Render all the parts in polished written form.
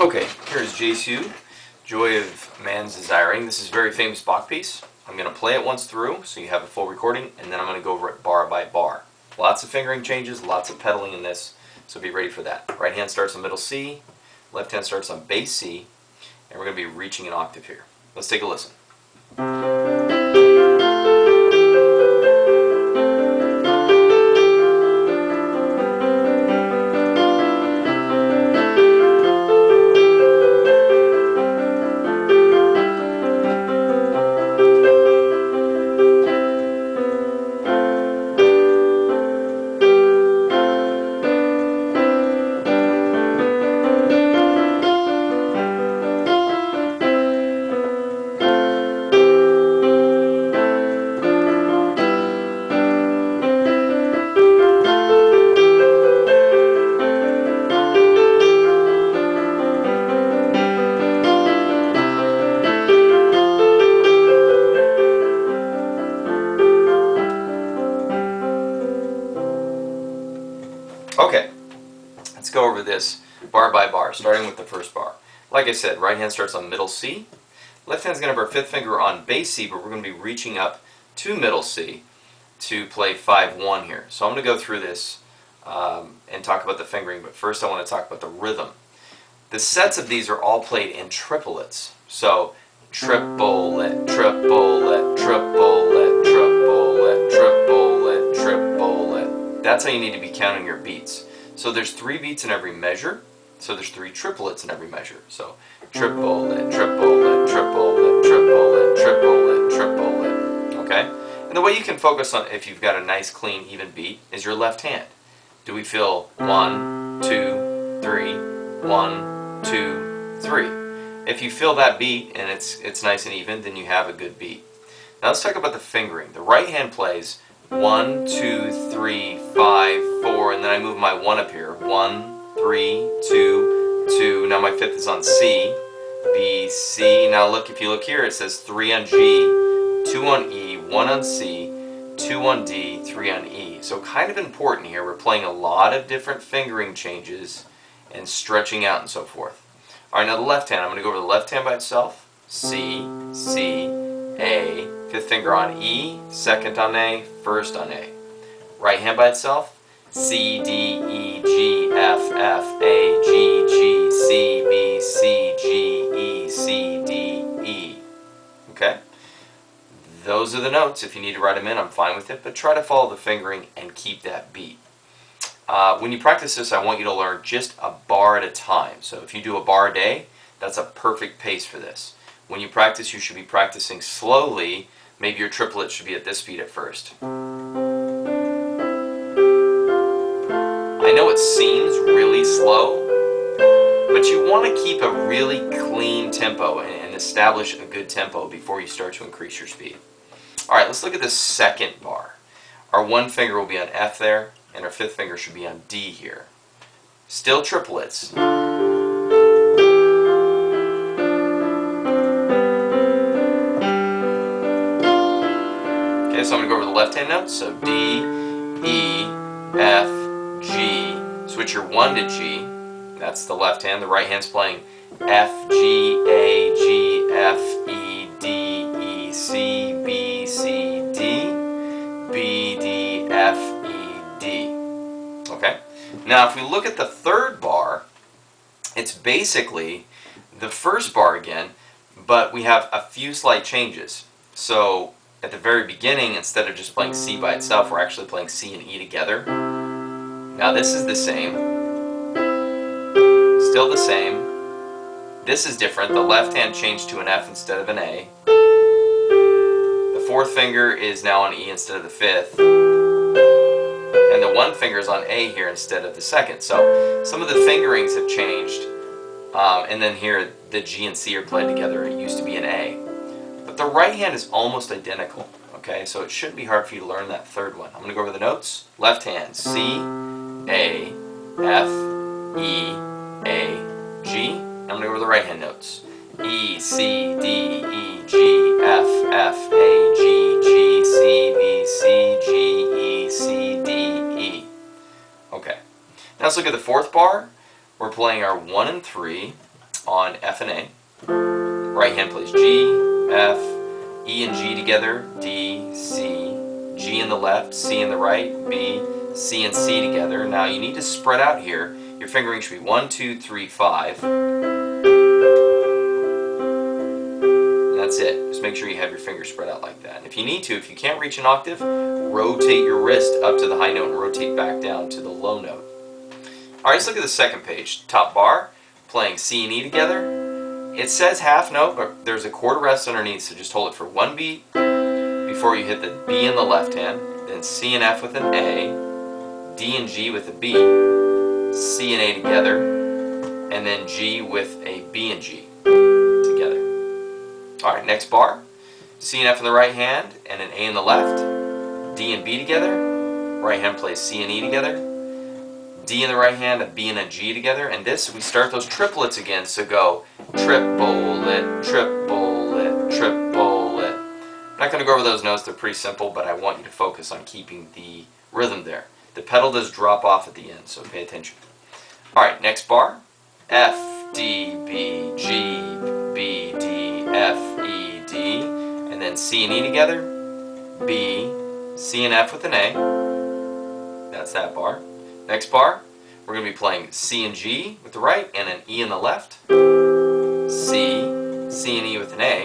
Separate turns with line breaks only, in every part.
Okay, here's Jesu, Joy of Man's Desiring. This is a very famous Bach piece. I'm going to play it once through so you have a full recording, and then I'm going to go over it bar by bar. Lots of fingering changes, lots of pedaling in this, so be ready for that. Right hand starts on middle C, left hand starts on bass C, and we're going to be reaching an octave here. Let's take a listen. Okay, let's go over this bar by bar, starting with the first bar. Like I said, right hand starts on middle C. Left hand's going to have our fifth finger on bass C, but we're going to be reaching up to middle C to play 5-1 here. So I'm going to go through this and talk about the fingering, but first I want to talk about the rhythm. The sets of these are all played in triplets. So triplet, triplet, triplet, triplet, triplet, triplet. That's how you need to be counting your beats. So there's 3 beats in every measure, so there's 3 triplets in every measure. So triplet, triplet, triplet, triplet, triplet, triplet. Okay? And the way you can focus on if you've got a nice, clean, even beat is your left hand. Do we feel 1, 2, 3, 1, 2, 3? If you feel that beat and it's nice and even, then you have a good beat. Now let's talk about the fingering. The right hand plays 1, 2, 3, 5, 4, and then I move my 1 up here. 1, 3, 2, 2. Now my fifth is on C, B, C. Now look, if you look here, it says 3 on G, 2 on E, 1 on C, 2 on D, 3 on E. So kind of important here. We're playing a lot of different fingering changes and stretching out and so forth. Alright, now the left hand. I'm going to go over the left hand by itself. C, C, A, fifth finger on E, second on A, first on A. Right hand by itself. C, D, E, G, F, F, A, G, G, C, B, C, G, E, C, D, E. Okay? Those are the notes. If you need to write them in, I'm fine with it, but try to follow the fingering and keep that beat. When you practice this, I want you to learn just a bar at a time. So if you do a bar a day, that's a perfect pace for this. When you practice, you should be practicing slowly. Maybe your triplet should be at this speed at first. I know it seems really slow, but you want to keep a really clean tempo and establish a good tempo before you start to increase your speed. Alright, let's look at the second bar. Our 1 finger will be on F there, and our 5th finger should be on D here. Still triplets. Okay, so I'm going to go over the left hand notes. So D, E, F, G. Switch your 1 to G. That's the left hand. The right hand's playing F, G, A, G, F, E, D, E, C, B, C, D, B, D, F, E, D. Okay? Now if we look at the third bar, it's basically the first bar again, but we have a few slight changes. So at the very beginning, instead of just playing C by itself, we're actually playing C and E together. Now this is the same. Still the same. This is different. The left hand changed to an F instead of an A. The 4th finger is now on E instead of the 5th. And the 1 finger is on A here instead of the 2nd. So some of the fingerings have changed. And then here the G and C are played together. It used to be an A. But the right hand is almost identical. Okay, so it shouldn't be hard for you to learn that third one. I'm going to go over the notes. Left hand, C, A, F, E, A, G. I'm going to go over the right hand notes. E, C, D, E, G, F, F, A, G, G, C, B, C, G, E, C, D, E. Okay. Now let's look at the 4th bar. We're playing our 1 and 3. on F and A. Right hand plays G, F, E and G together, D, C, G in the left, C in the right, B, C and C together. Now you need to spread out here. Your fingering should be 1, 2, 3, 5. And that's it. Just make sure you have your fingers spread out like that. And if you need to, if you can't reach an octave, rotate your wrist up to the high note and rotate back down to the low note. Alright, let's look at the second page. Top bar, playing C and E together. It says half note, but there's a quarter rest underneath, so just hold it for one beat before you hit the B in the left hand, then C and F with an A, D and G with a B, C and A together, and then G with a B and G together. Alright, next bar, C and F in the right hand, and an A in the left, D and B together, right hand plays C and E together, D in the right hand, a B and a G together, and this, we start those triplets again, so go triplet, triplet, triplet. I'm not going to go over those notes, they're pretty simple, but I want you to focus on keeping the rhythm there. The pedal does drop off at the end, so pay attention. Alright, next bar, F, D, B, G, B, D, F, E, D, and then C and E together, B, C and F with an A, that's that bar. Next bar, we're going to be playing C and G with the right and an E in the left, C, C and E with an A.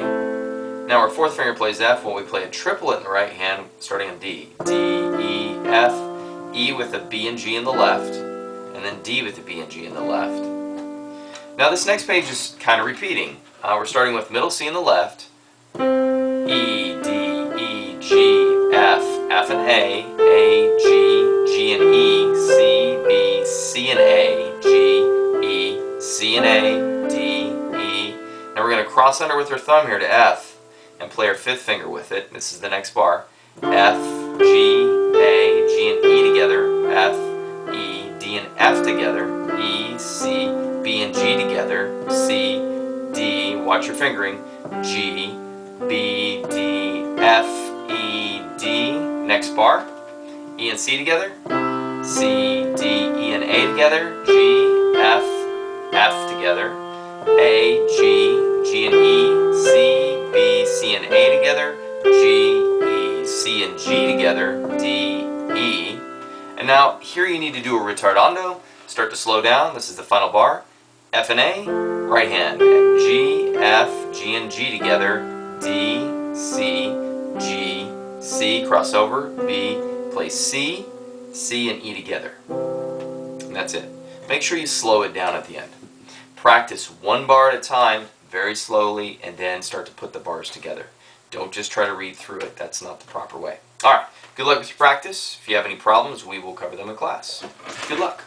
Now our fourth finger plays F while we play a triplet in the right hand starting on D. D, E, F, E with a B and G in the left, and then D with a B and G in the left. Now this next page is kind of repeating. We're starting with middle C in the left, E, D, E, G, F, F and A, G, G and E, C, B, C and A, G, E, C and A, D, E. Now we're going to cross under with our thumb here to F and play our fifth finger with it. This is the next bar. F, G, A, G and E together, F, E, D and F together, E, C, B and G together, C, D, watch your fingering, G, B, D, F, E, D. Next bar, E and C together, C, D, E and A together, G, F, F together, A, G, G and E, C, B, C and A together, G, E, C and G together, D, E. And now here you need to do a retardando. Start to slow down. This is the final bar. F and A, right hand, G, F, G and G together, D, C, G, C, cross over, B, play C, C and E together. And that's it. Make sure you slow it down at the end. Practice one bar at a time, very slowly, and then start to put the bars together. Don't just try to read through it. That's not the proper way. Alright, good luck with your practice. If you have any problems, we will cover them in class. Good luck.